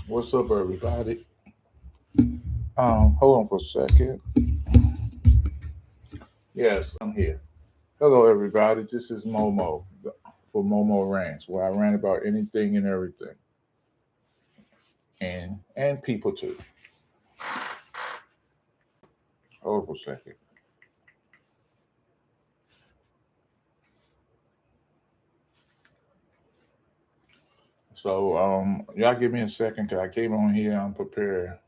What's up, everybody? Hold on for a second. Yes, I'm here. Hello, everybody. This is Momo for Momo Rants, where I rant about anything and everything, and people too. Hold on for a second. So, y'all give me a second because I came on here. I'm prepared.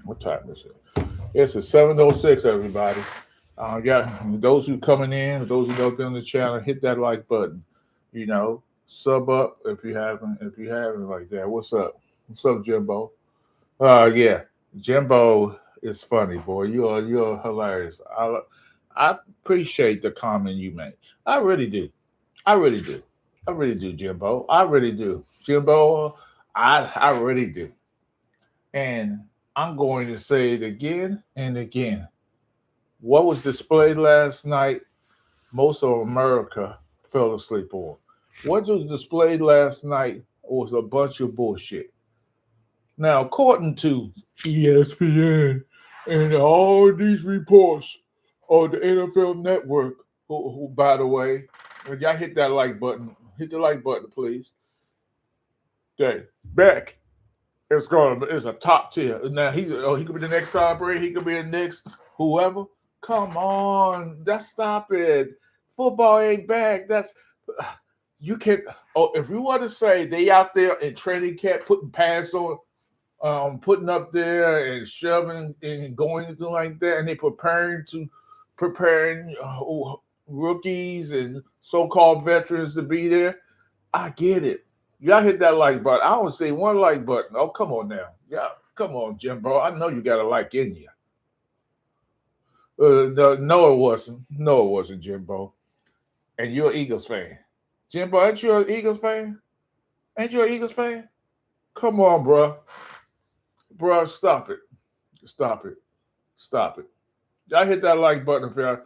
What time is it? It's a 7:06. Everybody. Yeah, those who coming in, those who don't on the channel, hit that like button. Sub up if you haven't. If you haven't like that, what's up? What's up, Jimbo? Yeah, Jimbo is funny, boy. You're hilarious. I appreciate the comment you make. I really do. I really do. I really do, Jimbo. I really do, Jimbo. I really do. And I'm going to say it again and again. What was displayed last night? Most of America fell asleep on. What was displayed last night was a bunch of bullshit. Now, according to ESPN and all these reports on the NFL Network, who by the way, when y'all hit that like button, hit the like button, please. Okay, Beck is a top tier. Now he could be the next Tom Brady. He could be the next whoever. Come on, that's stop it. Football ain't back. That's you can. Oh, if you want to say they out there in training camp putting pads on putting up there and shoving and going into like that, and they preparing rookies and so-called veterans to be there. I get it. Y'all hit that like button. I don't say one like button. Oh, come on now. Yeah, come on, Jimbo. I know you got a like in you. No, it wasn't. No, it wasn't, Jimbo. And you're an Eagles fan. Jimbo, aren't you an Eagles fan? Ain't you an Eagles fan? Come on, bro. Bro, stop it. Stop it. Stop it. I hit that like button if I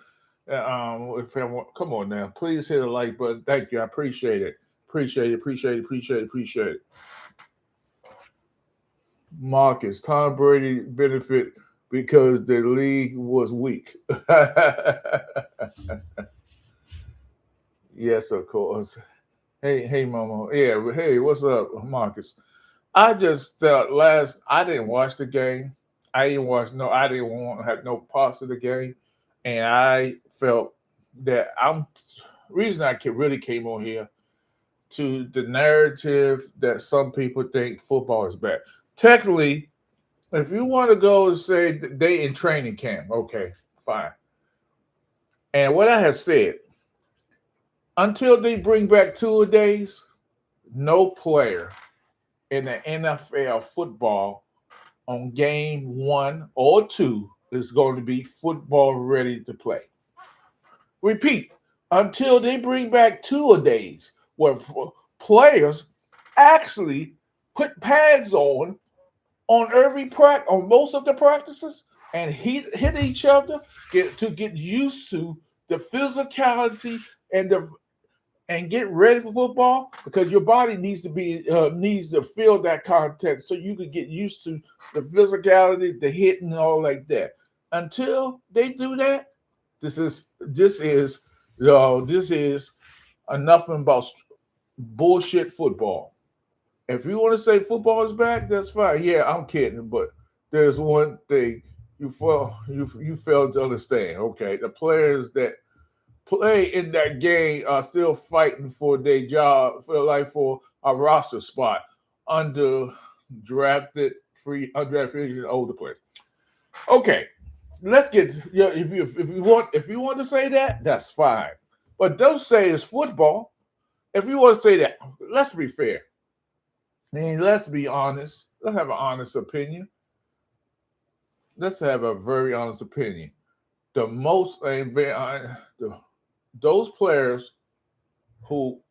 want. Come on now, please hit a like button. Thank you, I appreciate it. Appreciate it. Appreciate it. Appreciate it. Appreciate it. Marcus, Tom Brady benefit because the league was weak. Yes, of course. Hey, Momo. Yeah, hey, what's up, Marcus? I just last. I didn't watch the game. I didn't watch. No, I didn't want to have no parts of the game, and I felt that I'm reason really came on here to the narrative that some people think football is bad. Technically, if you want to go and say that they in training camp, okay, fine. And what I have said, until they bring back two a days, no player in the NFL football on game one or two is going to be football ready to play. Repeat, until they bring back two a days where players actually put pads on on most of the practices and hit each other get used to the physicality and the and get ready for football because your body needs to feel that contact so you can get used to the physicality, the hitting, and all like that. Until they do that, this is enough about bullshit football. If you want to say football is back, that's fine. Yeah, I'm kidding, but there's one thing you fail to understand. Okay, the players that play in that game are still fighting for their job, for a roster spot under drafted free undrafted and older players. Okay, let's get yeah. If you want to say that, that's fine. But don't say it's football. If you want to say that, let's be fair. And let's be honest. Let's have an honest opinion. Let's have a very honest opinion. The most those players who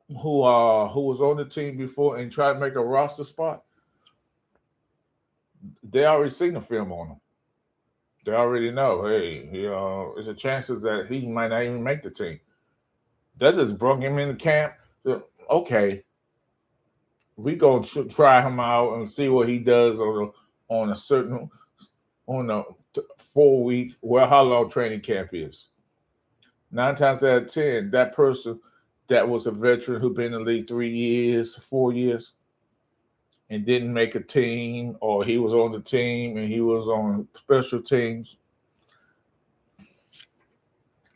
who was on the team before and tried to make a roster spot, they already seen the film on them. They already know, hey, there's a chances that he might not even make the team. That just brought him into camp. Okay, we gonna try him out and see what he does on a certain on a 4 week. Well, how long training camp is? 9 times out of 10, that person that was a veteran who been in the league 3 years, 4 years, and didn't make a team, or he was on the team and he was on special teams,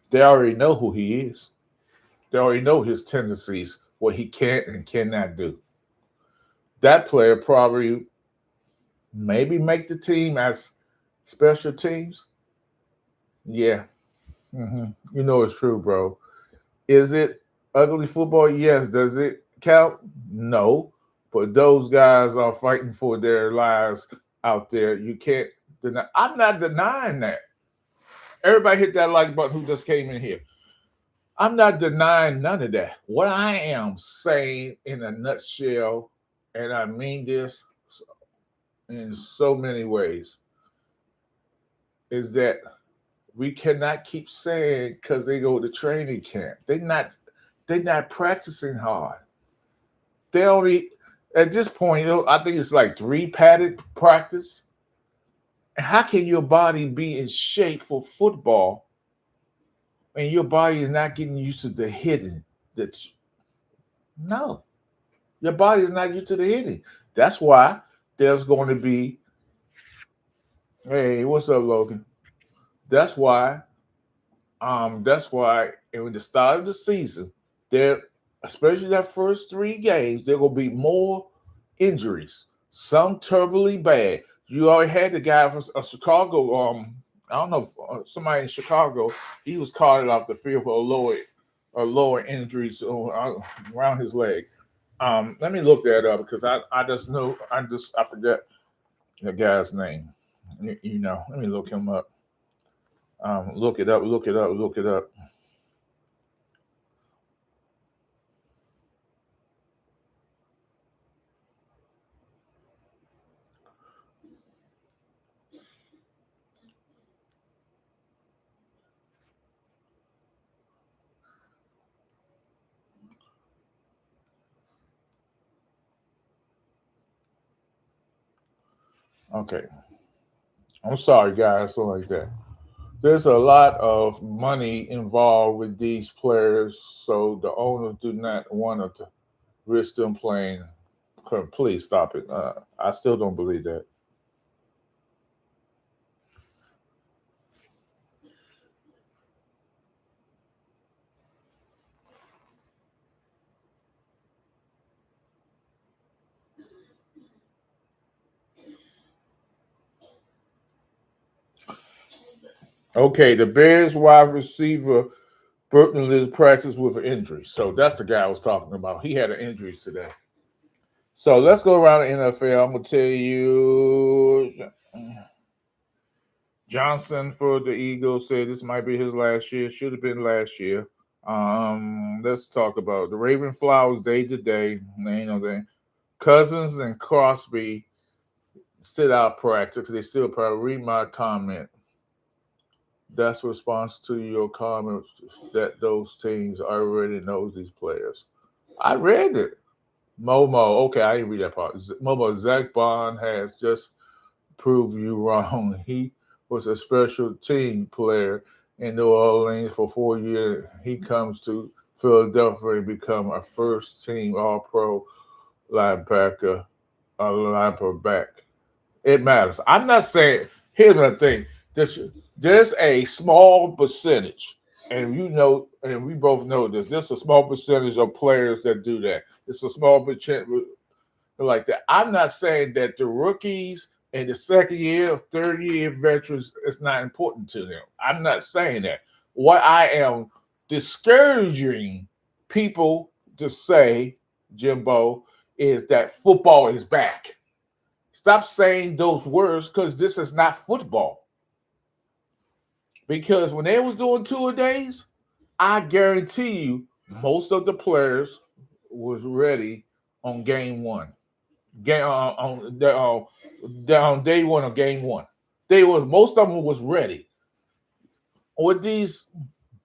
they already know who he is. They already know his tendencies, what he can and cannot do. That player probably maybe make the team as special teams. Yeah, you know it's true, bro. Is it ugly football? Yes. Does it count? No. But those guys are fighting for their lives out there. You can't deny. I'm not denying that. Everybody hit that like button who just came in here. I'm not denying none of that. What I am saying in a nutshell, and I mean this in so many ways, is that we cannot keep saying because they go to training camp. They're not practicing hard. They only at this point, I think it's like 3 padded practice. How can your body be in shape for football and your body is not getting used to the hitting? No, your body is not used to the hitting. That's why there's going to be, hey, what's up, Logan? That's why, that's why at the start of the season, there, especially that first 3 games, there will be more injuries. Some terribly bad. You already had the guy from Chicago. I don't know, somebody in Chicago. He was carted off the field for a lower injury around his leg. Let me look that up because I just know I forget the guy's name. Let me look him up. Look it up. Look it up. Look it up. Okay. I'm sorry, guys. Something like that. There's a lot of money involved with these players, so the owners do not want to risk them playing. Please stop it. I still don't believe that. Okay, the Bears wide receiver Burton Liz practiced with an injury. So that's the guy I was talking about. He had an injury today. So let's go around the NFL. I'm gonna tell you, Johnson for the Eagles said this might be his last year. Should have been last year. Let's talk about the Raven Flowers day to day. Cousins and Crosby sit out practice. They still probably read my comment. That's response to your comment that those teams already knows these players. I read it. Momo, okay, I didn't read that part. Momo, Zach Bond has just proved you wrong. He was a special team player in New Orleans for 4 years. He comes to Philadelphia and become a first team All Pro linebacker, a linebacker back. It matters. I'm not saying. Here's the thing. There's a small percentage, and we both know this. There's a small percentage of players that do that. It's a small percentage like that. I'm not saying that the rookies and the second year, third year veterans is not important to them. I'm not saying that. What I am discouraging people to say, Jimbo, is that football is back. Stop saying those words because this is not football. Because when they was doing 2-a-days, I guarantee you most of the players was ready on game one. On day one of game one. Most of them was ready. With these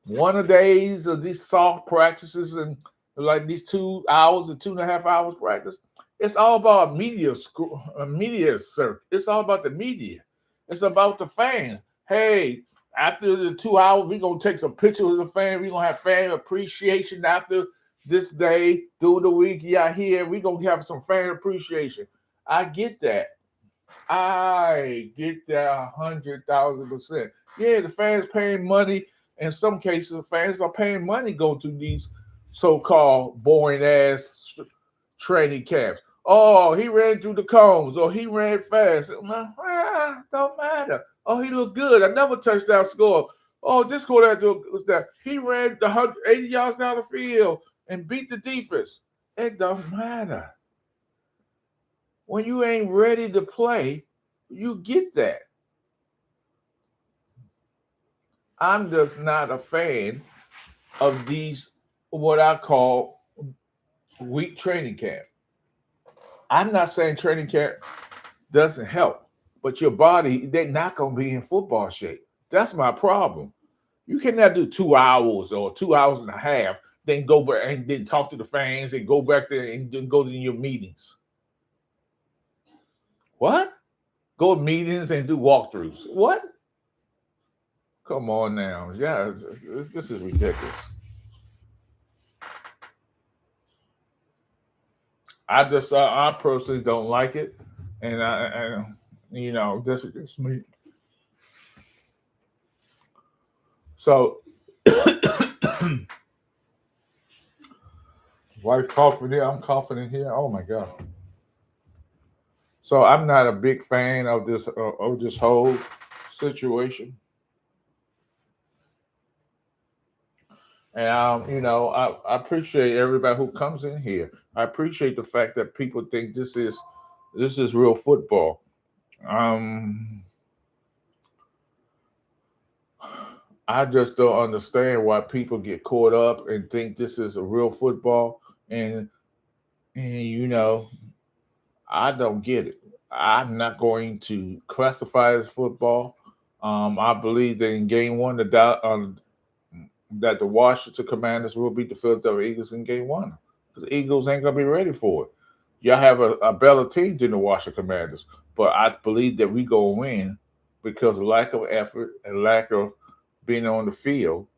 one-a-days or these soft practices and like these 2 hours or 2.5 hours practice, it's all about media school, media circuit. It's all about the media. It's about the fans. Hey, after the 2 hours, we're gonna take some pictures of the fans. We're gonna have fan appreciation after this day through the week. Yeah, here we're gonna have some fan appreciation. I get that. I get that 100,000%. Yeah, the fans paying money. In some cases, the fans are paying money to go to these so-called boring ass training camps. Oh, he ran through the cones, or he ran fast. Don't matter. Oh, he looked good. Another touchdown score. Oh, this score that he ran the 180 yards down the field and beat the defense. It don't matter. When you ain't ready to play, you get that. I'm just not a fan of these, what I call weak training camp. I'm not saying training camp doesn't help, but your body, they're not going to be in football shape. That's my problem. You cannot do 2 hours or 2 hours and a half, then go back and then talk to the fans and go back there and then go to your meetings. What? Go to meetings and do walkthroughs. What? Come on now. Yeah, this is ridiculous. I personally don't like it. And this is just me. So, wife coughing there, I'm coughing in here. Oh my God. So I'm not a big fan of this whole situation. And I appreciate everybody who comes in here. I appreciate the fact that people think this is real football. Um, I just don't understand why people get caught up and think this is a real football, and I don't get it. I'm not going to classify it as football. I believe that in game one, that the Washington Commanders will beat the Philadelphia Eagles in game one. The Eagles ain't gonna be ready for it. Y'all have a better team than the Washington Commanders, but I believe that we go win because of lack of effort and lack of being on the field,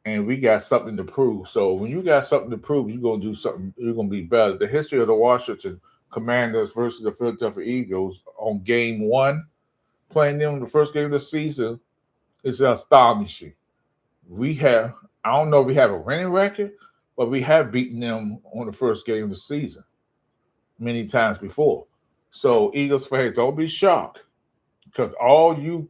and we got something to prove. So when you got something to prove, you're gonna do something. You're gonna be better. The history of the Washington Commanders versus the Philadelphia Eagles on game one, playing them in the first game of the season, is astonishing. We have, I don't know if we have a winning record, but we have beaten them on the first game of the season many times before. So Eagles fans, don't be shocked because all you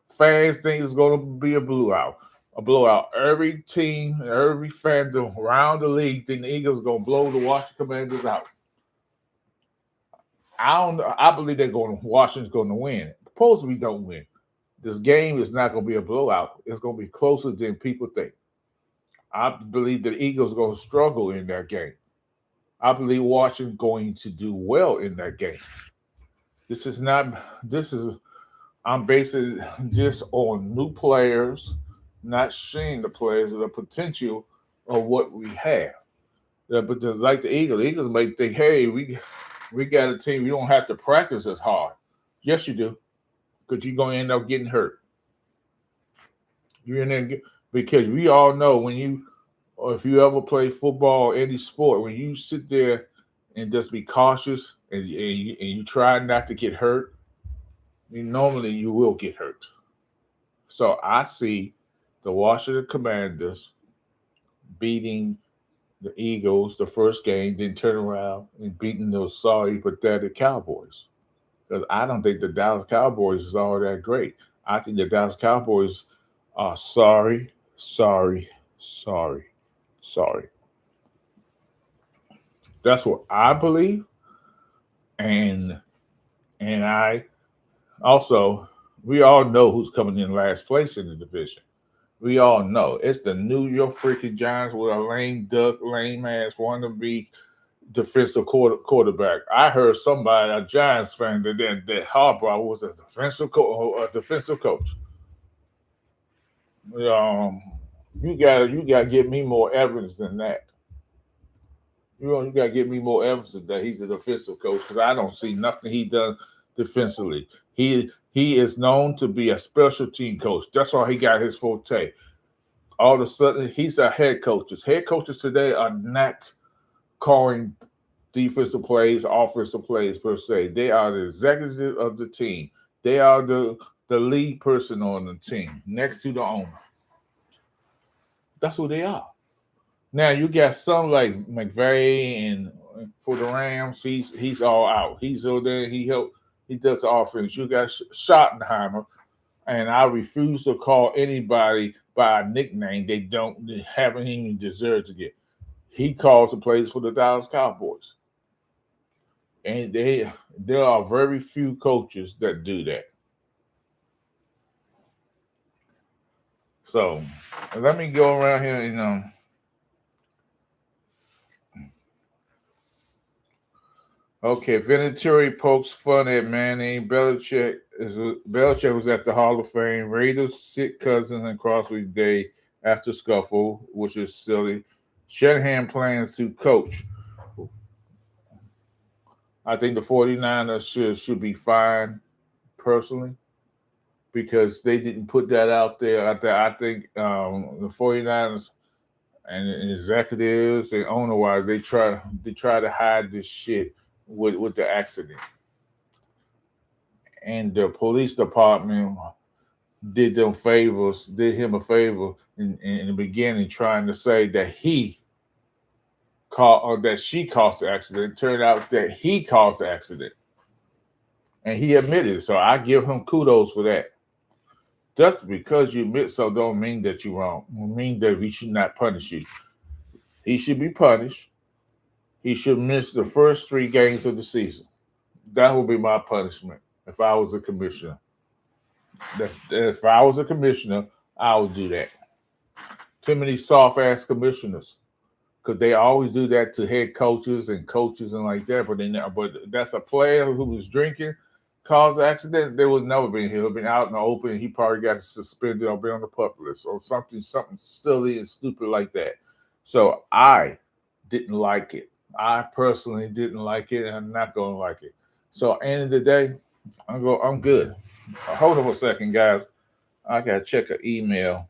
fans think it's going to be a blowout. A blowout. Every team, every fan around the league think the Eagles are going to blow the Washington Commanders out. I don't know. I believe Washington's going to win. Suppose we don't win. This game is not going to be a blowout. It's going to be closer than people think. I believe that the Eagles are going to struggle in that game. I believe Washington's going to do well in that game. I'm basing this on new players, not seeing the players or the potential of what we have. Yeah, but just like the Eagles may think, hey, we got a team. We don't have to practice as hard. Yes, you do, because you're going to end up getting hurt. You're in there because we all know or if you ever play football or any sport, when you sit there and just be cautious and you try not to get hurt, normally you will get hurt. So I see the Washington Commanders beating the Eagles the first game, then turn around and beating those sorry, pathetic Cowboys. Because I don't think the Dallas Cowboys is all that great. I think the Dallas Cowboys are sorry, sorry, sorry, sorry. That's what I believe. And I also, we all know who's coming in last place in the division. We all know it's the New York freaking Giants with a lame duck, lame ass wannabe defensive quarterback. I heard somebody, a Giants fan, that Harbaugh was a defensive coach. Um, you got to give me more evidence than that. You got to give me more evidence that he's a defensive coach because I don't see nothing he done defensively. He is known to be a special team coach. That's why he got his forte. All of a sudden, he's a head coaches. Head coaches today are not calling defensive plays, offensive plays per se. They are the executive of the team. They are the lead person on the team next to the owner. That's who they are. Now you got some like McVay and for the Rams, he's all out. He's over there. He does the offense. You got Schottenheimer, and I refuse to call anybody by a nickname they haven't even deserved to get. He calls the plays for the Dallas Cowboys, and there are very few coaches that do that. So let me go around here and okay, Vinatieri pokes fun at Manning. Belichick was at the Hall of Fame. Raiders sit Cousins and Crosby Day after scuffle, which is silly. Shanahan plans to coach. I think the 49ers should be fine, personally, because they didn't put that out there. I think the 49ers and executives and owner-wise, they try to hide this shit with the accident. And the police department did him a favor in the beginning, trying to say that he or that she caused the accident. It turned out that he caused the accident. And he admitted it. So I give him kudos for that. Just because you admit so don't mean that you're wrong. It mean that we should not punish you. He should be punished. He should miss the first 3 games of the season. That would be my punishment if I was a commissioner. If I was a commissioner, I would do that. Too many soft-ass commissioners, because they always do that to head coaches and like that. But that's a player who was drinking, caused an accident. They would never been here. He'd been out in the open. He probably got suspended or been on the pup list or something silly and stupid like that. So I didn't like it. I personally didn't like it, and I'm not going to like it. So at the end of the day, I'm good. Hold on a second, guys. I got to check an email.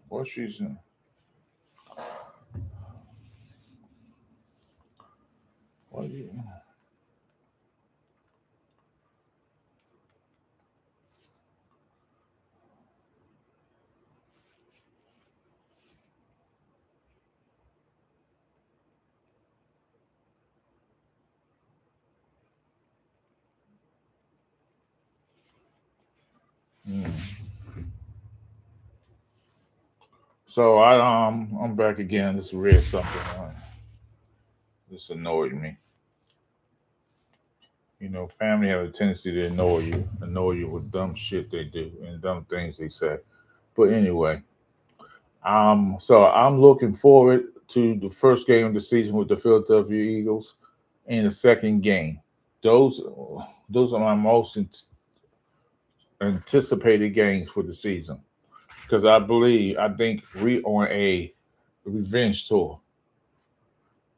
What's she saying? What you? So I'm back again. Just read something. This annoyed me. You know, family have a tendency to annoy you with dumb shit they do and dumb things they say. But anyway, so I'm looking forward to the first game of the season with the Philadelphia Eagles and the second game. Those those are my most anticipated games for the season because I think we on a revenge tour.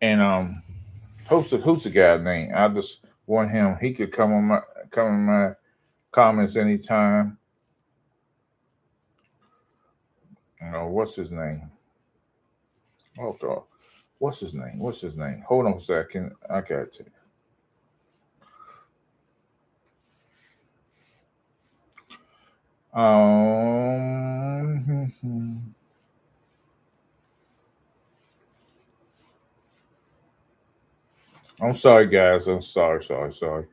And who's the guy name? I just want him. He could come in my comments anytime. You know, what's his name? Oh God. What's his name? What's his name? Hold on a second. I got you. I'm sorry, guys. I'm sorry.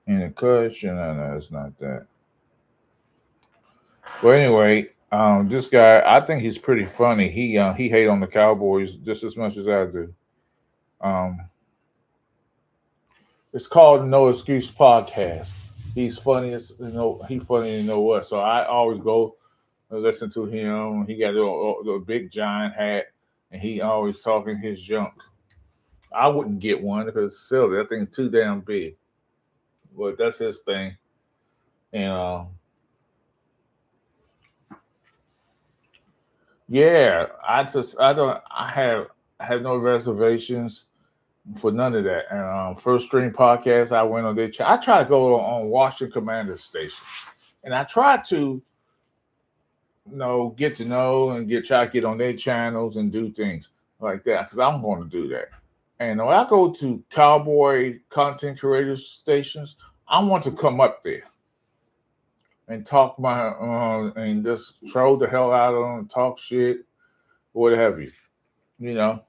In the question, no, it's not that. Well, anyway, this guy, I think he's pretty funny. He hate on the Cowboys just as much as I do. Um, It's called No Excuse Podcast. He's funny as he funny to know what. So I always go and listen to him. He got a big giant hat, and he always talking his junk. I wouldn't get one because it's silly. That thing's too damn big. But that's his thing. And yeah, I have no reservations for none of that. And First String Podcast, I went on their I try to go on Washington Commander Station, and I try to get to know and try to get on their channels and do things like that because I'm going to do that. And when I go to cowboy content creator stations, I want to come up there and talk and just troll the hell out of them, talk shit, what have you, you know.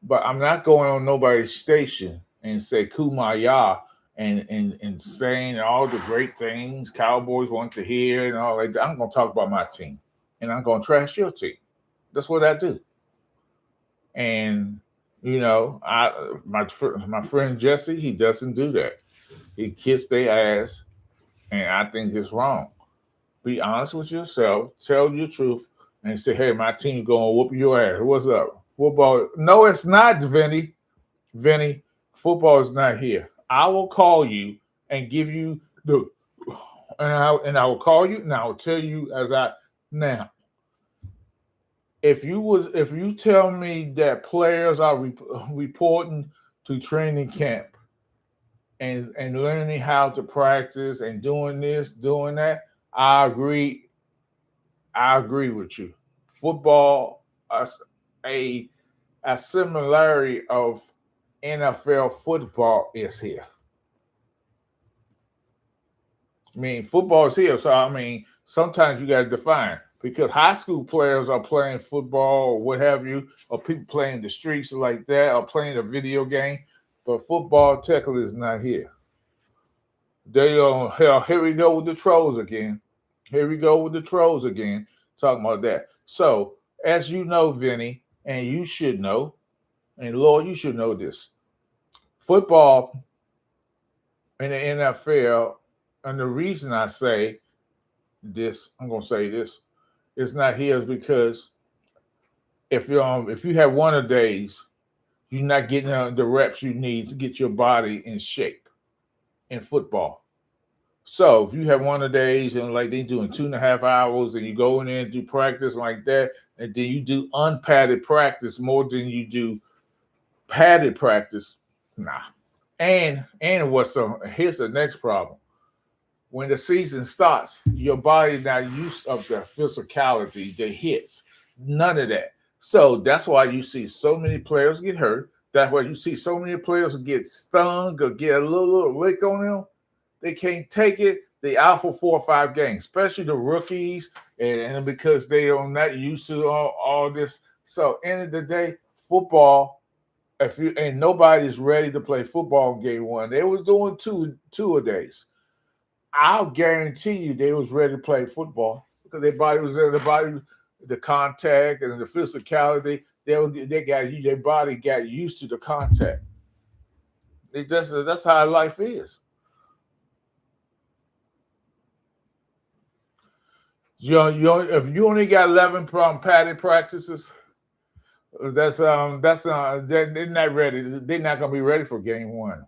But I'm not going on nobody's station and say Kumaya and saying all the great things Cowboys want to hear and all like that. I'm gonna talk about my team and I'm gonna trash your team. That's what I do. And my friend Jesse, he doesn't do that. He kiss their ass, and I think it's wrong. Be honest with yourself, tell your truth, and say, "Hey, my team going to whoop your ass. What's up? Football? No, it's not, Vinny. Vinny, football is not here. I will call you and give you and I will call you and I will tell you now. If you tell me that players are reporting to training camp and learning how to practice and doing this, doing that, I agree. I agree with you. Football, a similarity of NFL football is here. I mean, football is here. So, I mean, sometimes you got to define because high school players are playing football or what have you, or people playing the streets like that, or playing a video game. But football technically is not here. Here we go with the trolls again. Here we go with the trolls again, talking about that. So, as you know, Vinny, and you should know, and Lord, you should know this. Football in the NFL, and the reason I say this, I'm gonna say this, it's not here is because if you have one of days, you're not getting the reps you need to get your body in shape in football. So if you have one of the days and like they doing 2.5 hours and you go in there and do practice like that, and then you do unpadded practice more than you do padded practice, nah. And here's the next problem. When the season starts, your body not used of the physicality, the hits, none of that. So that's why you see so many players get hurt. That's why you see so many players get stung or get a little lick on them. They can't take it. They out for 4 or 5 games, especially the rookies, and because they are not used to all this. So end of the day, football. If you and nobody's ready to play football in game one, they was doing two a days. I'll guarantee you they was ready to play football because their body was there. The contact and the physicality. Their body got used to the contact. That's how life is. If you only got 11 padded practices, they're not ready. They're not gonna be ready for game one.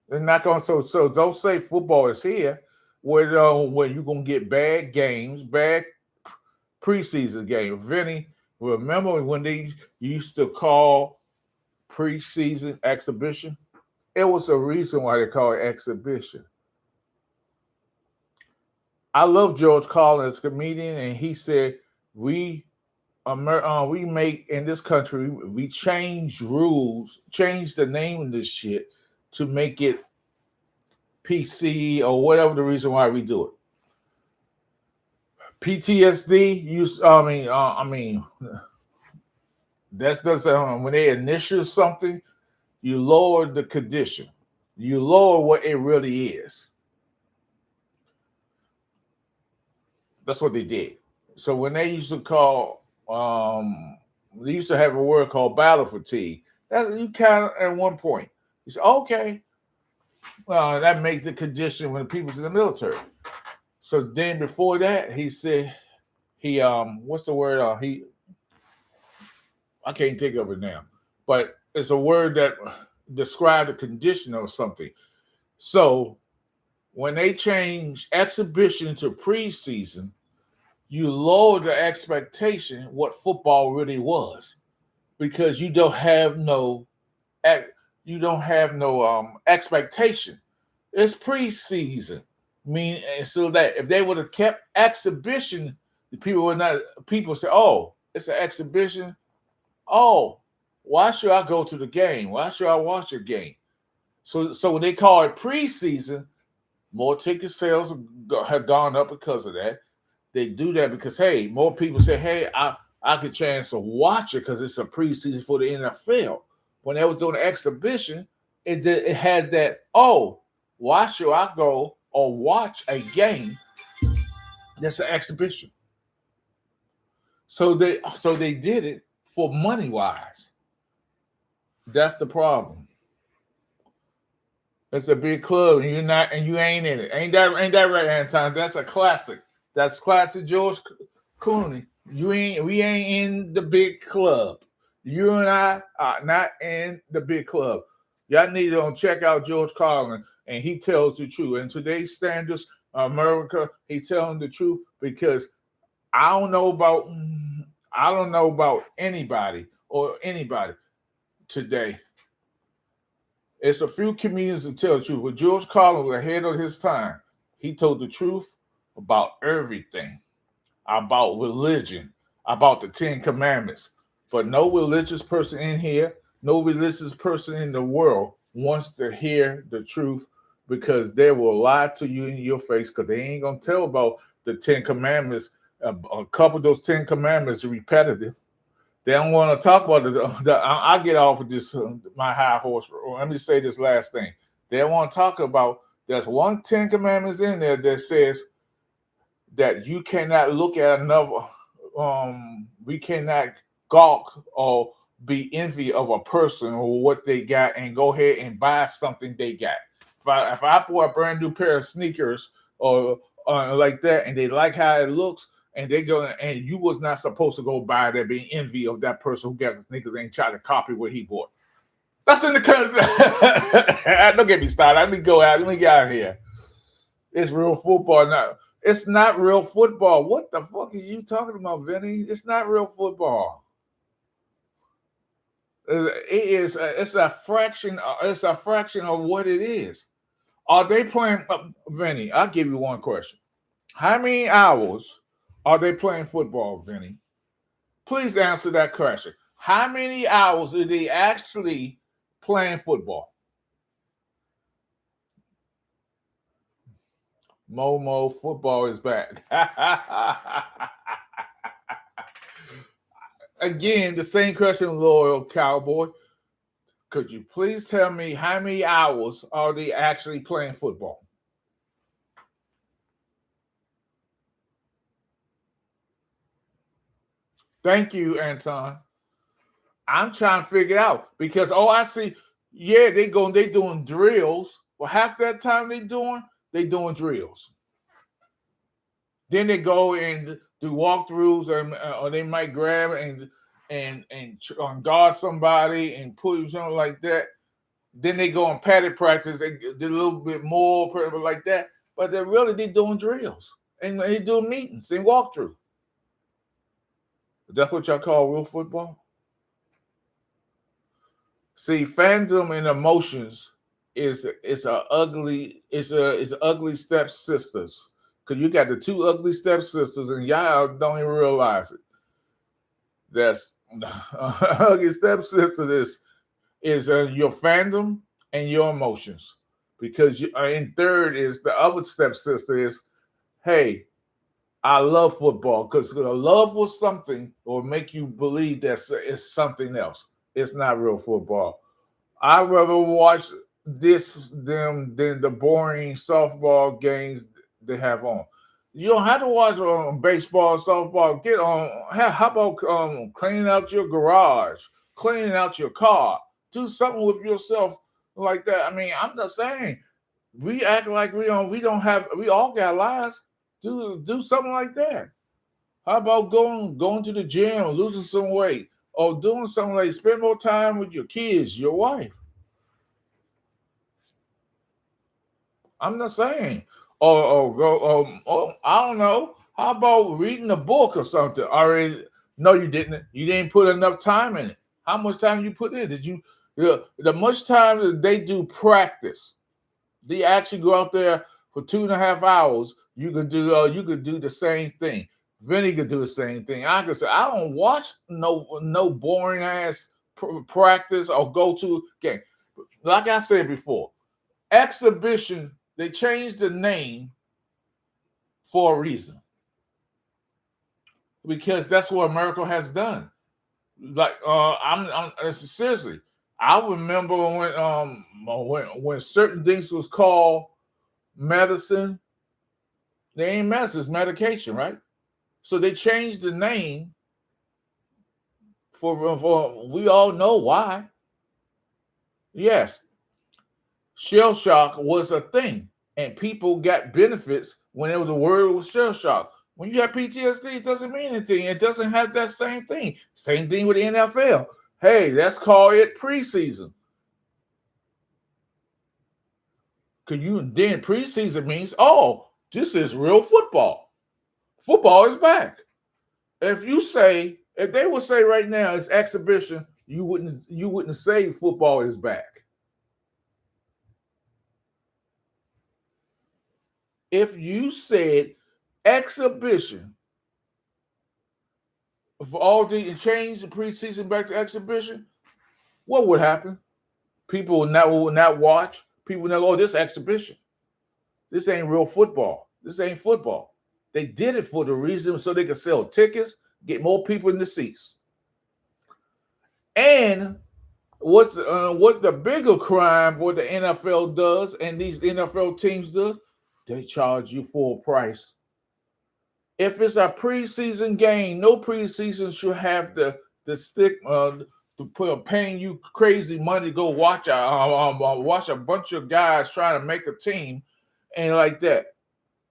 They're not going to. So don't say football is here, where you're gonna get bad games, bad preseason games. Vinny, remember when they used to call preseason exhibition? It was a reason why they call it exhibition. I love George Carlin as a comedian, and he said we make in this country we change rules, change the name of this shit to make it PC or whatever the reason why we do it. PTSD. That's when they initial something, you lower the condition, you lower what it really is. That's what they did. So when they used to call they used to have a word called battle fatigue. That you kind of at one point. You say, okay, well, that makes the condition when the people's in the military. So then before that, he said what's the word? I can't think of it now, but it's a word that describes the condition of something. So when they change exhibition to preseason, you lower the expectation what football really was because you don't have no expectation. It's preseason. So that if they would have kept exhibition, the people would not. People say, "Oh, it's an exhibition. Oh, why should I go to the game? Why should I watch a game?" So when they call it preseason, more ticket sales have gone up because of that. They do that because hey, more people say, "Hey, I could chance to watch it because it's a preseason for the NFL." When they was doing the exhibition, it had that. Oh, why should I go or watch a game that's an exhibition? So they did it for money wise. That's the problem. It's a big club, and you're not, and you ain't in it. Ain't that right, Anton? That's a classic. That's classic George Clooney. We ain't in the big club. You and I are not in the big club. Y'all need to check out George Carlin, and he tells the truth. In today's standards, America, he's telling the truth because I don't know about anybody today. It's a few comedians that tell the truth. But George Carlin was ahead of his time. He told the truth about everything, about religion, about the Ten Commandments. But no religious person in here, no religious person in the world wants to hear the truth because they will lie to you in your face because they ain't going to tell about the Ten Commandments. A couple of those 10 Commandments are repetitive. They don't want to talk about it. I get off of this, my high horse. Let me say this last thing. They don't want to talk about, there's one 10 Commandments in there that says that you cannot look at another, we cannot gawk or be envy of a person or what they got and go ahead and buy something they got. If I bought a brand new pair of sneakers or like that and they like how it looks, and they go and you was not supposed to go buy that, being envy of that person who got the sneakers and try to copy what he bought. That's in the concept. Don't get me started. Let me go out. Let me get out of here. It's real football now. It's not real football. What the fuck are you talking about, Vinny? It's not real football. It's a fraction. It's a fraction of what it is. Are they playing, Vinny? I'll give you one question. How many hours are they playing football, Vinny? Please answer that question. How many hours are they actually playing football? Momo, football is back. Again, the same question, loyal cowboy. Could you please tell me how many hours are they actually playing football? Thank you, Anton. I'm trying to figure it out because I see, yeah, they doing drills. Well, half that time they doing drills. Then they go and do walkthroughs, or they might grab and guard somebody and put something like that. Then they go on padded practice. They do a little bit more like that, but they doing drills and they doing meetings and walkthrough. That's what y'all call real football. See, fandom and emotions is ugly stepsisters. Because you got the two ugly stepsisters and y'all don't even realize it. That's ugly stepsisters is your fandom and your emotions. Because in third is the other stepsister is, hey, I love football, because love was something or make you believe that it's something else. It's not real football. I'd rather watch them than the boring softball games they have on. You don't have to watch baseball, softball. Get on. How about cleaning out your garage, cleaning out your car? Do something with yourself like that. I mean, I'm just saying. We act like we don't have. We all got lives. Do something like that. How about going to the gym, losing some weight, or doing something like spend more time with your kids, your wife? I'm not saying. Or go. I don't know. How about reading a book or something? Already? No, you didn't. You didn't put enough time in it. How much time you put in? Did you? The much time that they do practice. They actually go out there for 2.5 hours. You could do the same thing. Vinny could do the same thing. I could say I don't watch no boring ass practice or go to game. Like I said before, exhibition. They changed the name for a reason because that's what America has done. Like I'm seriously. I remember when certain things was called medicine. They ain't medicine, it's medication, right? So they changed the name for we all know why. Yes, shell shock was a thing, and people got benefits whenever the word was shell shock. When you have PTSD, it doesn't mean anything. It doesn't have that same thing. Same thing with the NFL. Hey, let's call it preseason. Cause you then preseason means, oh, this is real football. Football is back. If they would say right now it's exhibition, you wouldn't say football is back. If you said exhibition for all the change the preseason back to exhibition, what would happen? People will not watch. People will not go, oh, this exhibition. This ain't real football. This ain't football. They did it for the reason so they could sell tickets, get more people in the seats. And what the bigger crime what the NFL does and these NFL teams do? They charge you full price. If it's a preseason game, no preseason should have the stick to put paying you crazy money to go watch a bunch of guys trying to make a team and like that.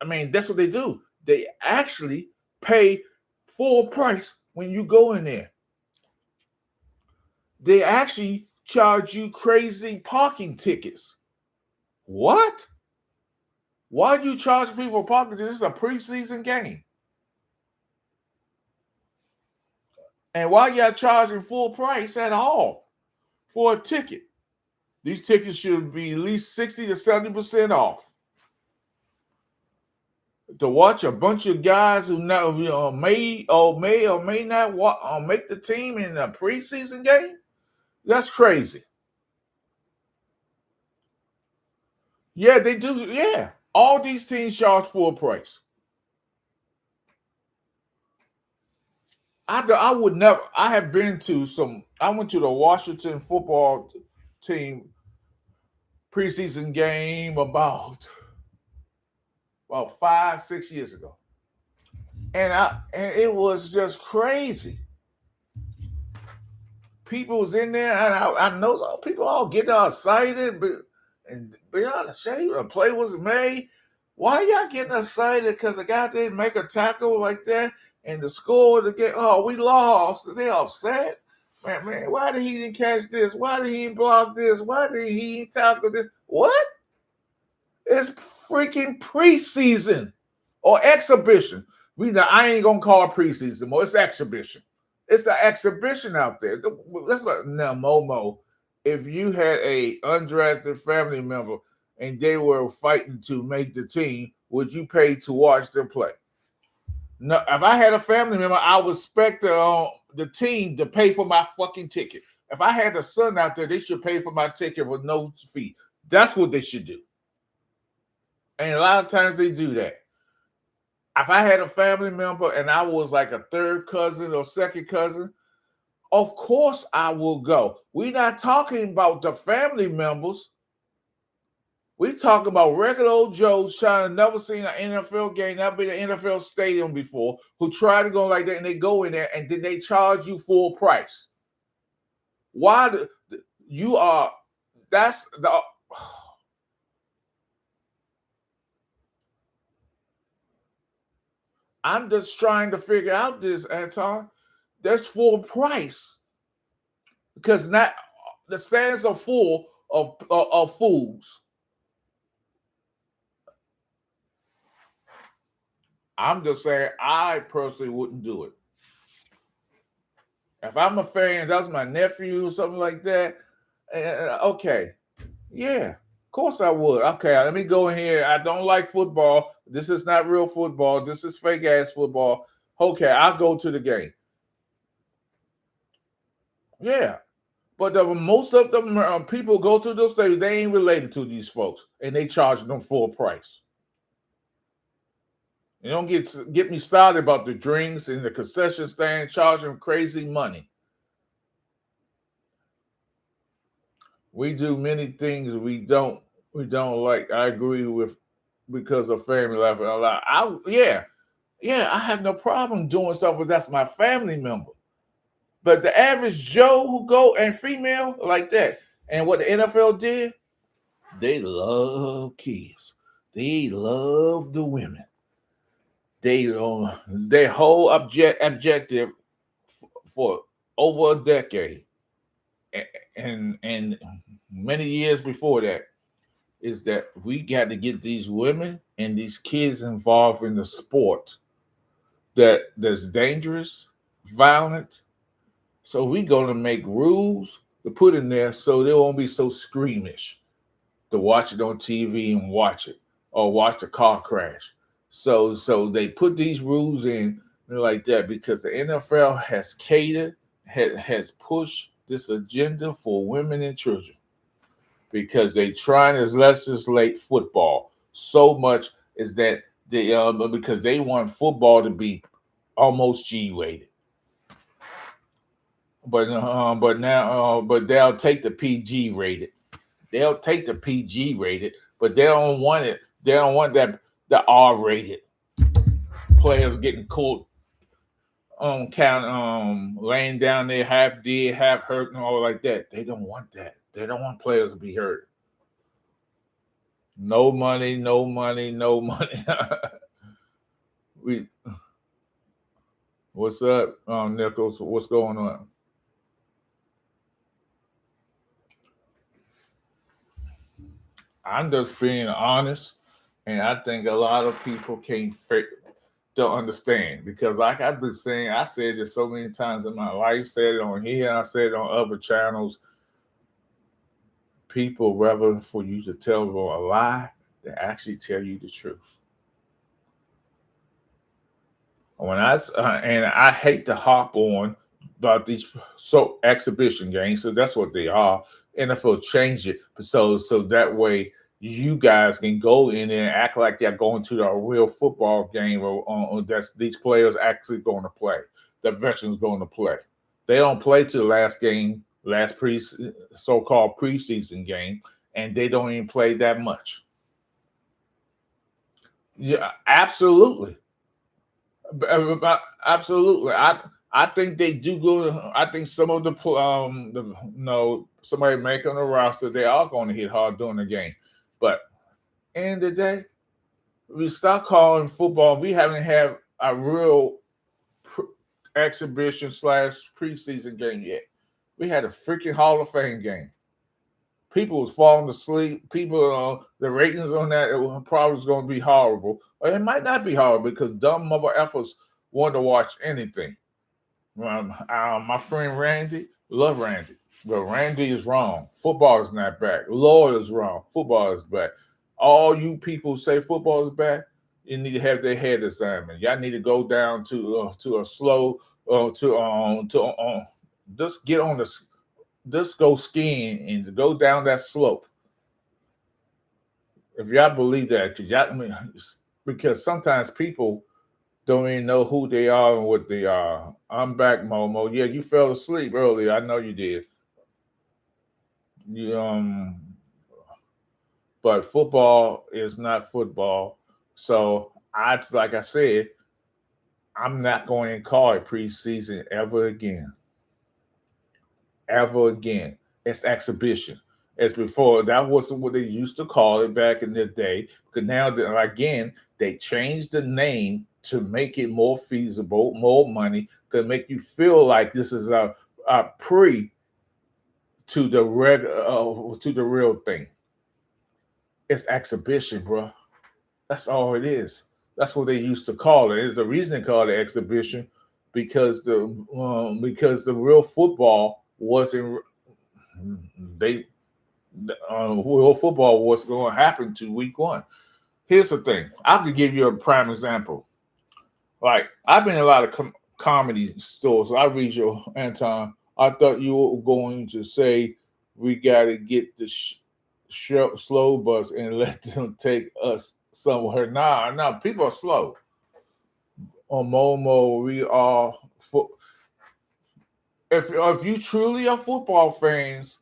I mean, that's what they do. They actually pay full price when you go in there. They actually charge you crazy parking tickets. What? Why do you charge people parking? This is a preseason game. And why y'all charging full price at all for a ticket? These tickets should be at least 60 to 70% off. To watch a bunch of guys who may or may not make the team in a preseason game, that's crazy. Yeah, they do. Yeah, all these teams charge full price. I would never. I have been to some. I went to the Washington football team preseason game about 5-6 years ago, and it was just crazy. People was in there, and I know people all getting all excited, but and beyond the shade, a play was made. Why y'all getting excited? Because the guy didn't make a tackle like that, and the score to get we lost. They upset. Man, why did he didn't catch this? Why did he block this? Why did he tackle this? What? It's freaking preseason or exhibition. I ain't gonna call it preseason more. It's exhibition. It's an exhibition out there. That's what now, Momo. If you had a undrafted family member and they were fighting to make the team, would you pay to watch them play? No. If I had a family member, I would expect the team to pay for my fucking ticket. If I had a son out there, they should pay for my ticket with no fee. That's what they should do. And a lot of times they do that. If I had a family member and I was like a third cousin or second cousin, of course I will go. We're not talking about the family members. We talking about regular old Joes trying to never seen an NFL game, never been in an NFL stadium before, who try to go like that and they go in there and then they charge you full price. Why you are? That's the. I'm just trying to figure out this, Anton. That's full price because not the stands are full of fools. I'm just saying, I personally wouldn't do it. If I'm a fan, that's my nephew or something like that. Okay, yeah, of course I would. Okay, let me go in here. I don't like football. This is not real football. This is fake ass football. Okay, I'll go to the game. Yeah, but most of them people go to those stadiums. They ain't related to these folks, and they charge them full price. You don't get me started about the drinks and the concession stand charging crazy money. We do many things we don't like. I agree with because of family life and a lot. I have no problem doing stuff with that's my family member. But the average Joe who go and female like that, and what the NFL did, they love kids. They love the women. They their whole objective for over a decade and many years before that is that we got to get these women and these kids involved in the sport that's dangerous, violent. So we gonna make rules to put in there so they won't be so squeamish to watch it on TV and watch it or watch the car crash. So they put these rules in like that because the NFL has catered, has pushed this agenda for women and children because they trying to legislate football so much is that they because they want football to be almost G rated. But they'll take the PG rated. They'll take the PG rated, but they don't want it. They don't want that the R rated players getting caught on count laying down there half dead, half hurt, and all like that. They don't want that. They don't want players to be hurt. No money, no money, no money. we What's up, Nichols? What's going on? I'm just being honest, and I think a lot of people don't understand because, like I've been saying, I said this so many times in my life. Said it on here, I said it on other channels. People rather for you to tell them a lie than actually tell you the truth. And I hate to hop on about these exhibition games, so that's what they are. NFL changed it so that way you guys can go in there and act like they're going to a real football game or that's these players actually going to play. The veterans going to play. They don't play to the last game, so-called preseason game, and they don't even play that much. Yeah, absolutely. Absolutely. I think they do go. I think some of somebody making a roster, they are going to hit hard during the game. But end of the day, we start calling football. We haven't had a real exhibition / preseason game yet. We had a freaking Hall of Fame game. People was falling asleep. People, the ratings on that it probably was going to be horrible. Or it might not be horrible because dumb mother efforts want to watch anything. My friend Randy, love Randy, but Randy is wrong. Football is not back. Lord is wrong. Football is back. All you people say football is back, you need to have their head assignment. Y'all need to go down to a slow just get on the just go skiing and go down that slope. If y'all believe that, because sometimes people don't even know who they are and what they are. I'm back, Momo. Yeah, you fell asleep earlier. I know you did. You but football is not football. So like I said, I'm not going to call it preseason ever again. Ever again. It's exhibition. As before, that wasn't what they used to call it back in the day. Because now, again, they changed the name to make it more feasible, more money, to make you feel like this is a pre to the real thing. It's exhibition, bro. That's all it is. That's what they used to call it. Is the reason they call it exhibition because the real football wasn't they real football was going to happen to week one. Here's the thing. I could give you a prime example. Like I've been in a lot of comedy stores. I read your Anton. I thought you were going to say we got to get the slow bus and let them take us somewhere. Nah, people are slow. On Momo, we are. If you truly are football fans,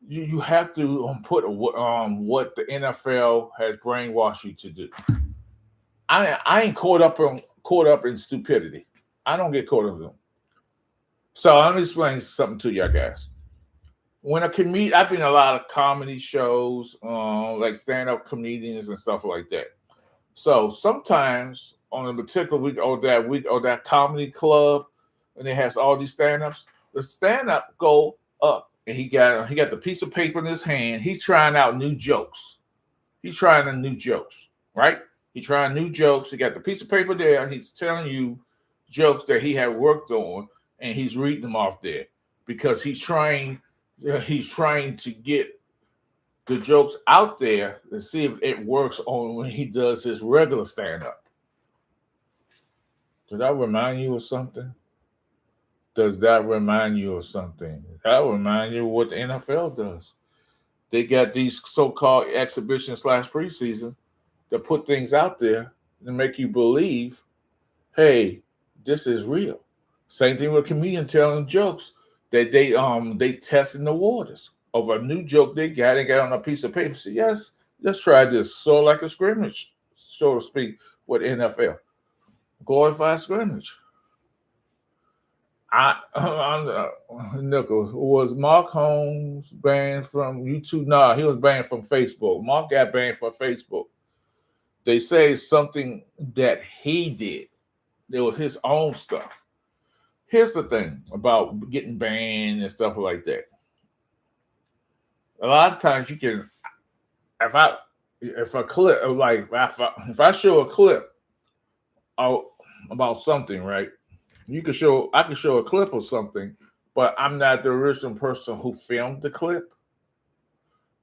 you have to put what the NFL has brainwashed you to do. I ain't caught up in stupidity. I don't get caught up in them. So I'm gonna explain something to you guys. When a comedian, I've been in a lot of comedy shows, like stand-up comedians and stuff like that. So sometimes on a particular week or that comedy club, and it has all these stand-ups, the stand-up go up and he got the piece of paper in his hand. He's trying out new jokes. He's trying the new jokes, right? He's trying new jokes. He got the piece of paper there. He's telling you jokes that he had worked on, and he's reading them off there because he's trying to get the jokes out there to see if it works on when he does his regular stand-up. Does that remind you of something? Does that remind you of something? That remind you of what the NFL does. They got these so-called exhibition / preseason that put things out there and make you believe, hey, this is real. Same thing with a comedian telling jokes that they testing the waters of a new joke they got and got on a piece of paper. So yes, let's try this. So like a scrimmage, so to speak, with NFL. Glorified scrimmage. Nickel, was Mark Holmes banned from YouTube? Nah, he was banned from Facebook. Mark got banned from Facebook. They say something that he did. It was his own stuff. Here's the thing about getting banned and stuff like that. A lot of times you can, if a clip like if I show a clip about something, right? I can show a clip of something, but I'm not the original person who filmed the clip.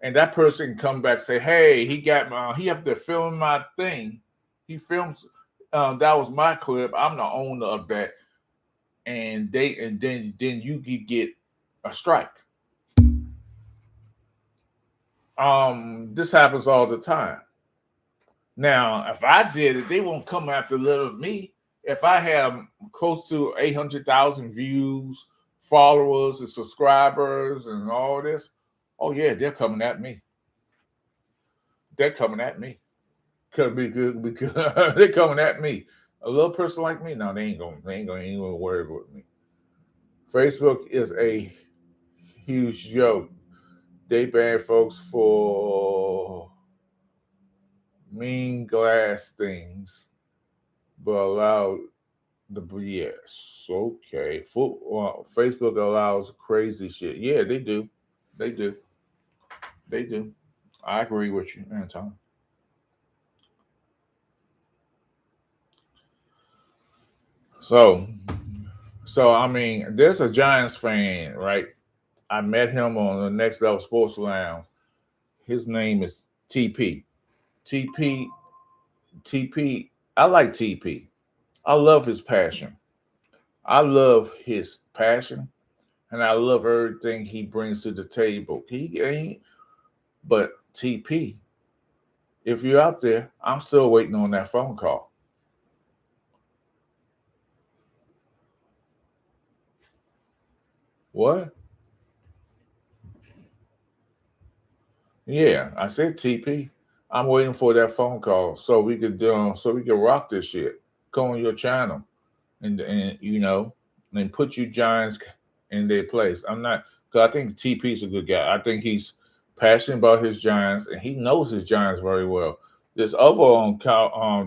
And that person can come back and say, "Hey, he have to film my thing. He films that was my clip. I'm the owner of that." And then you could get a strike. This happens all the time. Now, if I did it, they won't come after little me. If I have close to 800,000 views, followers, and subscribers, and all this, oh yeah, they're coming at me. They're coming at me. Could be good because they're coming at me. A little person like me, no, they ain't gonna even worry about me. Facebook is a huge joke. They ban folks for mean glass things, but allow the BS. Okay. Facebook allows crazy shit. Yeah, they do. They do. They do. I agree with you, Anton. So, I mean, there's a Giants fan, right? I met him on the Next Level Sports Lounge. His name is TP. TP. TP. I like TP. I love his passion. I love his passion, and I love everything he brings to the table. But TP, if you're out there, I'm still waiting on that phone call. What? Yeah, I said TP. I'm waiting for that phone call so we could rock this shit. Go on your channel and and put you Giants in their place. I'm not because I think TP's a good guy. I think he's passionate about his Giants and he knows his Giants very well. This other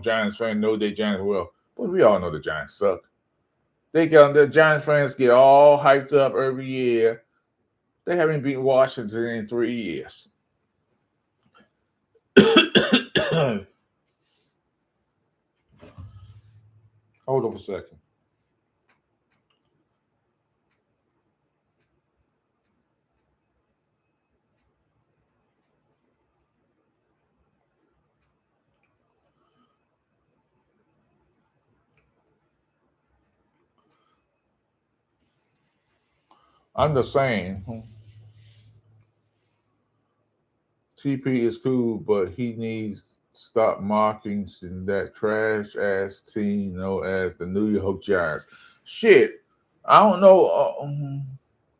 Giants fan know their Giants well, but we all know the Giants suck. The Giants fans get all hyped up every year. They haven't beaten Washington in 3 years. Hold on for a second. I'm just saying, TP is cool, but he needs to stop mocking that trash ass team known as the New York Giants. Shit, I don't know,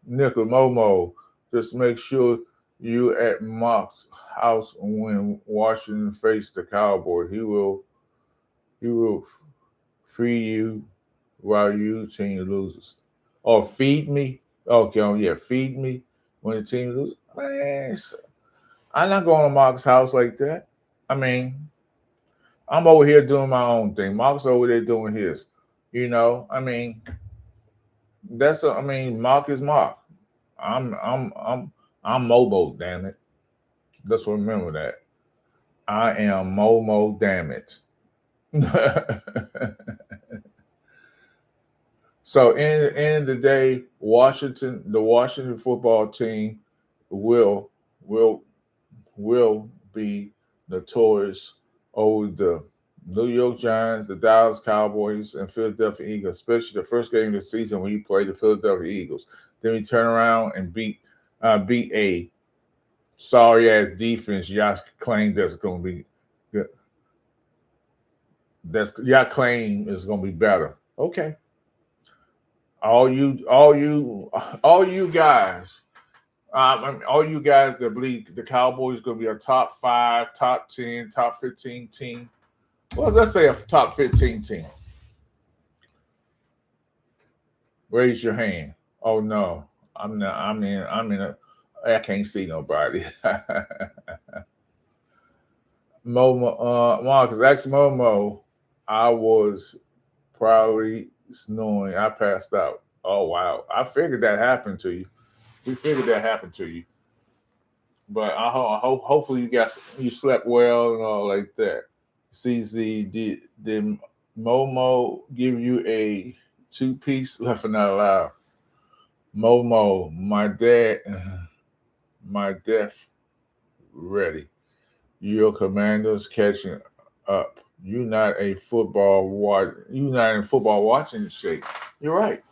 Nickel Momo. Just make sure you at Mock's house when Washington face the Cowboy. He will free you while you team loses. Or feed me. Okay, oh yeah, feed me when the team loses. Man, I'm not going to Mark's house like that. I mean, I'm over here doing my own thing. Mark's over there doing his. I mean, Mark is Mark. I'm Momo, damn it. Let's remember that. I am Momo, damn it. So in the end of the day, the Washington football team will will will be notorious over the New York Giants, the Dallas Cowboys, and Philadelphia Eagles, especially the first game of the season when you play the Philadelphia Eagles. Then we turn around and beat a sorry ass defense. Y'all claim that's going to be good. Y'all claim is going to be better. Okay, all you guys. All you guys that believe the Cowboys going to be a top 5, top 10, top 15 team. Well, let's say a top 15 team. Raise your hand. Oh no, I'm not. I can't see nobody. Momo, Marcus, ask Momo. I was probably snoring. I passed out. Oh wow, I figured that happened to you. We figured that happened to you. But I hope hopefully you slept well and all like that. CZ, did Momo give you a 2-piece laughing out loud? Momo, my death ready. Your commandos catching up. You not in football watching shape. You're right.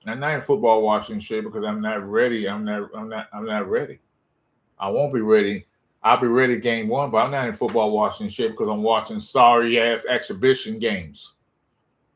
I'm not in football watching shape because I'm not ready. I'm not ready. I won't be ready. I'll be ready game one, but I'm not in football watching shit because I'm watching sorry ass exhibition games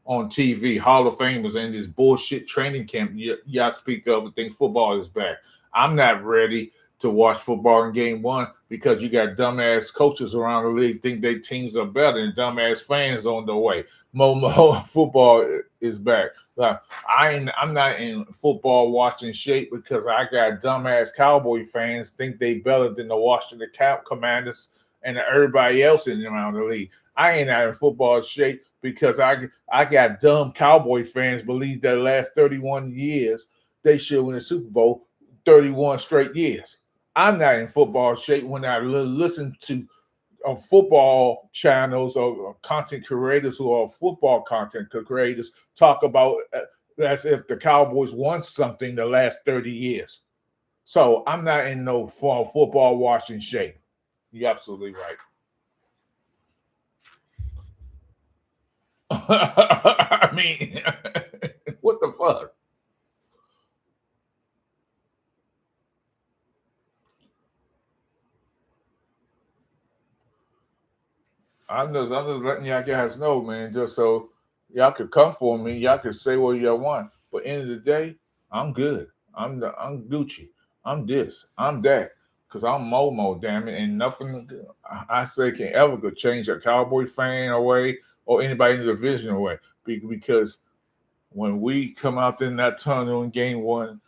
on TV. Hall of Famers in this bullshit training camp y'all speak of and think football is back. I'm not ready to watch football in game one because you got dumbass coaches around the league think their teams are better and dumbass fans on the way. Momo football is back. Like, I'm not in football watching shape because I got dumbass Cowboy fans think they better than the Washington Commanders and everybody else in around the league. I ain't out in football shape because I got dumb Cowboy fans believe that the last 31 years they should win the Super Bowl 31 straight years. I'm not in football shape when I listen to football channels or content creators who are football content creators talk about as if the Cowboys won something the last 30 years. So I'm not in no football watching shape. You're absolutely right. I mean, what the fuck? I'm just letting y'all guys know, man, just so y'all could come for me. Y'all could say what y'all want. But end of the day, I'm good. I'm Gucci. I'm this. I'm that. because I'm Momo, damn it, and nothing I say can ever go change a Cowboy fan away or anybody in the division away. Because when we come out in that tunnel in game one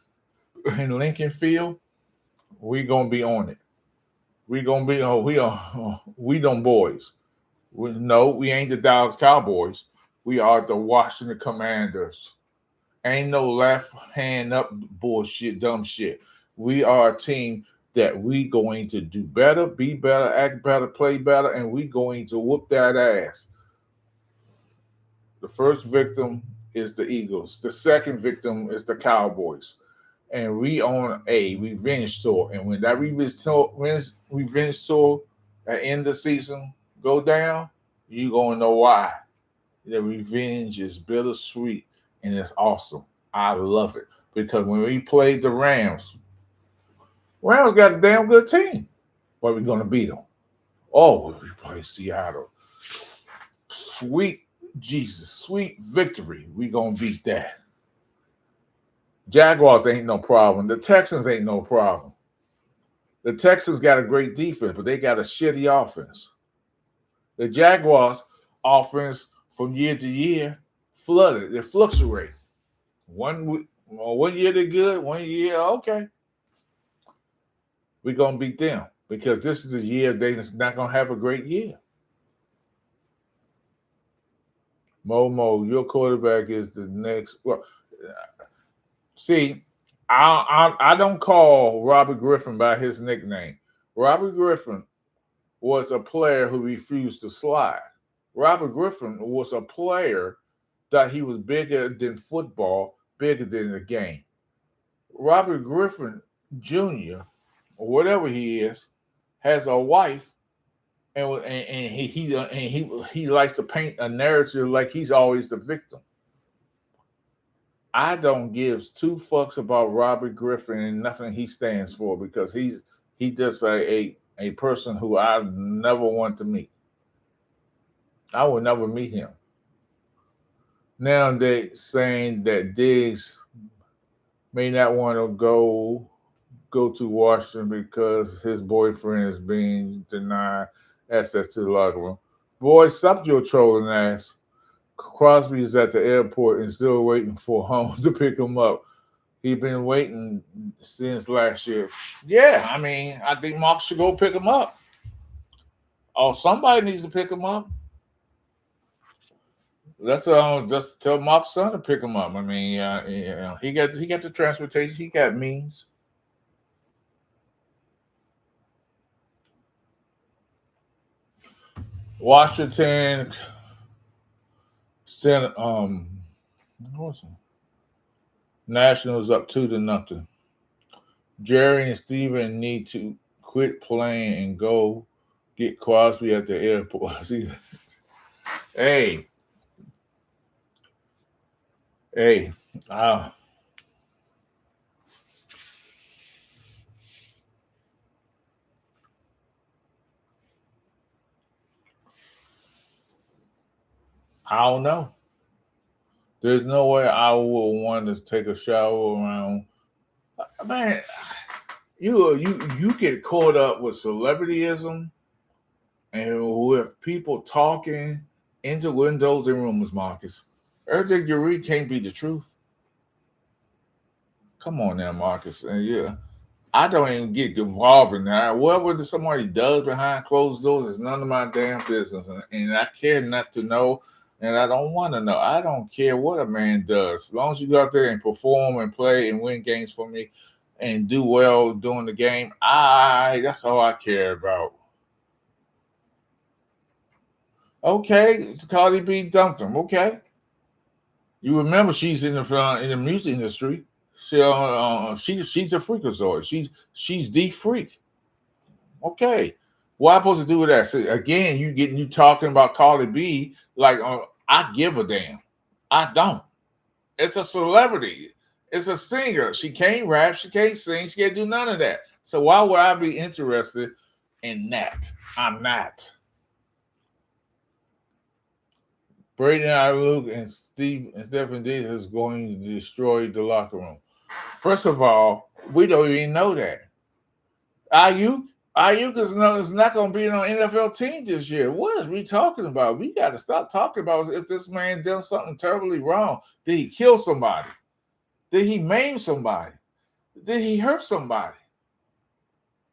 in Lincoln Field, we gonna be on it. We gonna be on. We them boys. No, we ain't the Dallas Cowboys. We are the Washington Commanders. Ain't no left hand up bullshit, dumb shit. We are a team that we going to do better, be better, act better, play better, and we going to whoop that ass. The first victim is the Eagles. The second victim is the Cowboys. And we on a revenge tour. And when that revenge tour at the end of the season go down, you gonna know why. The revenge is bittersweet and it's awesome. I love it because when we played the Rams got a damn good team, but we're gonna beat them. Oh, we play Seattle. Sweet Jesus, sweet victory. We gonna beat that. Jaguars ain't no problem. The Texans ain't no problem. The Texans got a great defense, but they got a shitty offense. The Jaguars offense from year to year flooded. They fluctuate. One year they're good, 1 year okay. We're gonna beat them because this is a year they're not gonna have a great year. Momo, your quarterback is the next. Well, see, I don't call Robert Griffin by his nickname. Robert Griffin was a player who refused to slide. Robert Griffin was a player that he was bigger than football, bigger than the game. Robert Griffin Jr., or whatever he is, has a wife, and he likes to paint a narrative like he's always the victim. I don't give two fucks about Robert Griffin and nothing he stands for because he's just a person who I never want to meet. I would never meet him. Now they saying that Diggs may not want to go to Washington because his boyfriend is being denied access to the locker room. Boy, stop your trolling ass. Crosby is at the airport and still waiting for Holmes to pick him up. He's been waiting since last year. Yeah, I mean, I think Mark should go pick him up. Oh, somebody needs to pick him up. Let's just tell Mark's son to pick him up. I mean, he got the transportation. He got means. Washington sent Nationals up 2-0. Jerry and Steven need to quit playing and go get Crosby at the airport. See, hey, I don't know. There's no way I would want to take a shower around. Man, you get caught up with celebrityism and with people talking into windows and rumors, Marcus. Everything you read can't be the truth. Come on now, Marcus. Yeah. I don't even get involved in that. Whatever somebody does behind closed doors is none of my damn business. And I care not to know, and I don't want to know. I don't care what a man does. As long as you go out there and perform and play and win games for me and do well during the game, that's all I care about. Okay, Cardi B dumped him. Okay. You remember she's in the music industry. She's a freakazoid. She's the freak. Okay, what am I supposed to do with that? So again, you talking about Cardi B like I give a damn. I don't. It's a celebrity. It's a singer. She can't rap. She can't sing. She can't do none of that. So why would I be interested in that? I'm not. Brady Luke and Stephen Diggs is going to destroy the locker room. First of all, we don't even know that. Ayuk is not going to be on an NFL team this year. What is we talking about? We got to stop talking about if this man done something terribly wrong. Did he kill somebody? Did he maim somebody? Did he hurt somebody?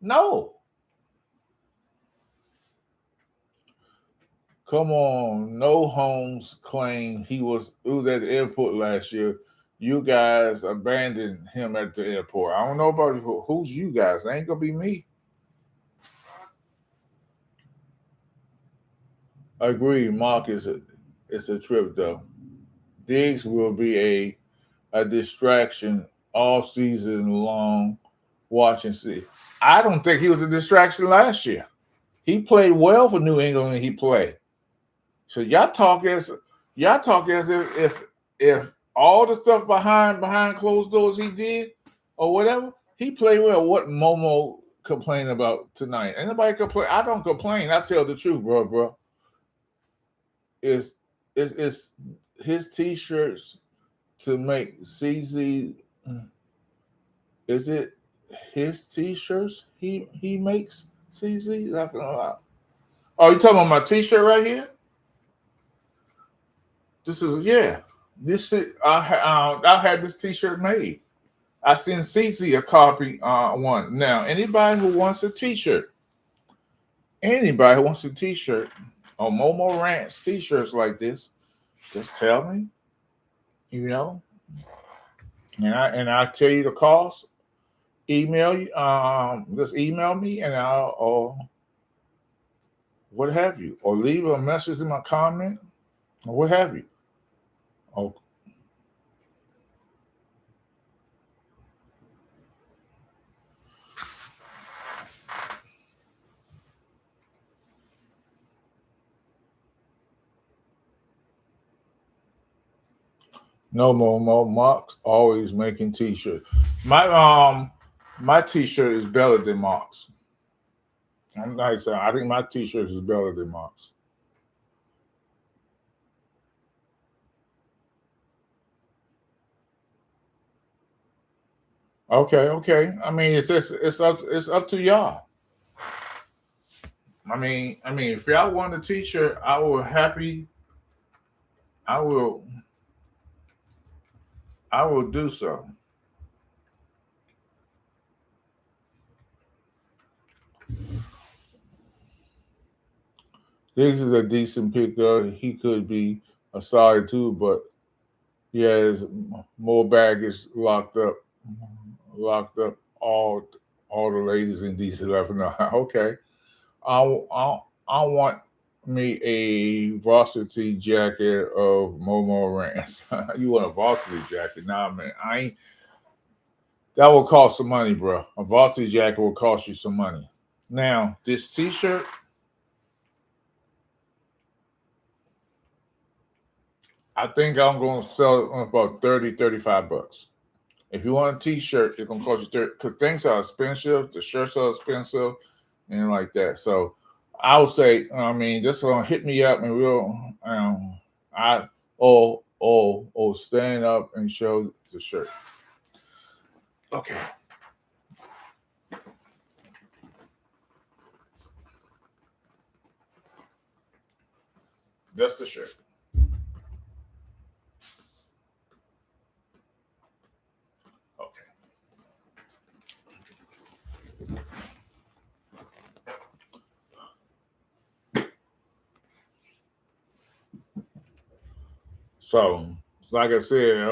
No. Come on. No Holmes claimed he was at the airport last year. You guys abandoned him at the airport. I don't know about who's you guys. It ain't going to be me. I agree. Mark is a trip, though. Diggs will be a distraction all season long watching. See, I don't think he was a distraction last year. He played well for New England and he played. So y'all talk as if all the stuff behind closed doors he did or whatever, he played well. What Momo complained about tonight? Anybody complain? I don't complain. I tell the truth, bro. Is his t-shirts to make CZ? Is it his t-shirts he makes CZ? Oh, you talking about my t-shirt right here? This is This I had this t-shirt made. I sent CZ a copy one. Now, anybody who wants a t-shirt, or Momo Rants t-shirts like this, just tell me, and I tell you the cost. Email you, just email me and I'll what have you, or leave a message in my comment, or what have you. Oh, no more Mark's always making t-shirts. My t-shirt is better than Mark's. I'm nice. I think my t-shirt is better than Mark's. Okay. I mean, it's up to y'all. I mean, if y'all want a t-shirt, I will do so. This is a decent pickup. He could be a solid too, but he has more baggage locked up all the ladies in DC 11. Okay, I want me a varsity jacket of Momo Rants. You want a varsity jacket? Nah, man, I ain't. That will cost some money, bro. A varsity jacket will cost you some money. Now, this T-shirt, I think I'm going to sell it about $35. If you want a T-shirt, it's going to cost you 30 because things are expensive. The shirts are expensive and like that. So I would say, this is going to hit me up and we'll stand up and show the shirt. Okay. That's the shirt. Okay. So, like I said,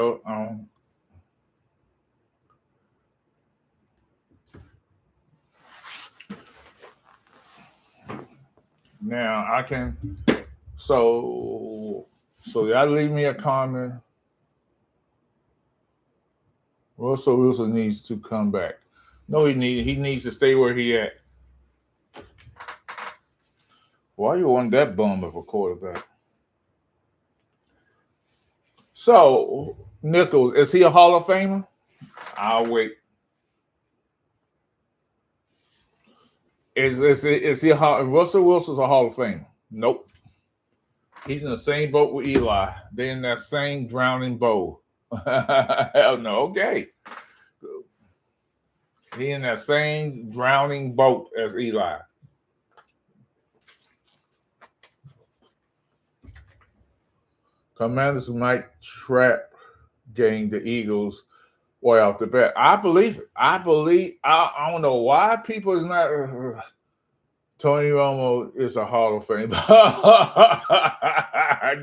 now I can. So y'all leave me a comment. Russell Wilson needs to come back. No, he needs to stay where he at. Why you want that bum of a quarterback? So Nichols, is he a Hall of Famer? I'll wait. Is he Russell Wilson's a Hall of Famer? Nope. He's in the same boat with Eli. They're in that same drowning boat. Hell no. Okay. He in that same drowning boat as Eli. Commanders might trap game the Eagles way off the bat. I believe it. I don't know why people is not. Tony Romo is a Hall of Fame.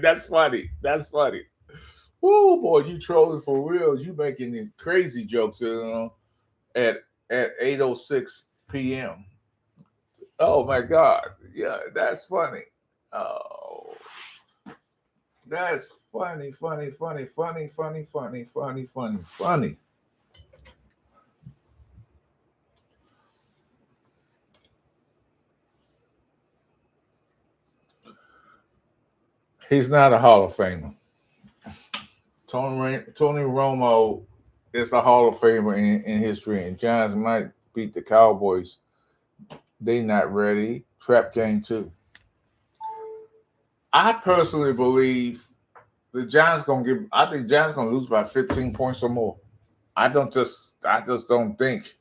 That's funny. That's funny. Woo, boy, you trolling for real. You making these crazy jokes, at 8:06 p.m. Oh my God. Yeah, that's funny. Oh, that's funny, funny, funny, funny, funny, funny, funny, funny, funny. He's not a Hall of Famer. Tony Romo is a Hall of Famer in history, and Giants might beat the Cowboys. They not ready. Trap game too. I personally believe the Giants gonna give. I think Giants gonna lose by 15 points or more. I just don't think.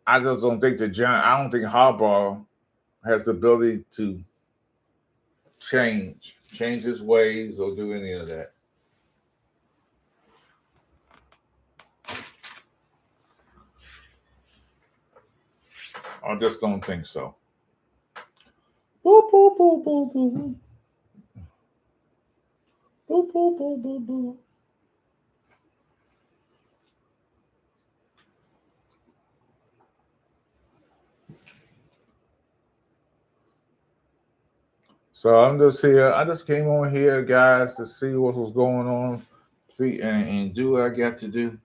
I just don't think the Giants. I don't think Harbaugh has the ability to change his ways, or do any of that. I just don't think so. Boop, boop, boop, boop, boop. Boop, boop, boop, boop, boop. So I'm just here. I just came on here, guys, to see what was going on, and do what I got to do.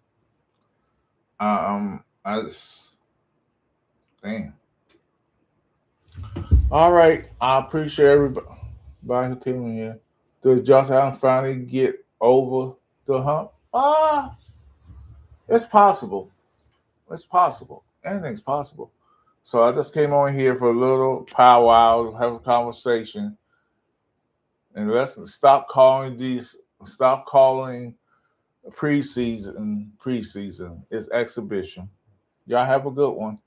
I just, damn. All right, I appreciate everybody who came in here. Did Josh Allen finally get over the hump? It's possible. It's possible. Anything's possible. So I just came on here for a little powwow, have a conversation, and let's stop calling preseason. It's exhibition. Y'all have a good one.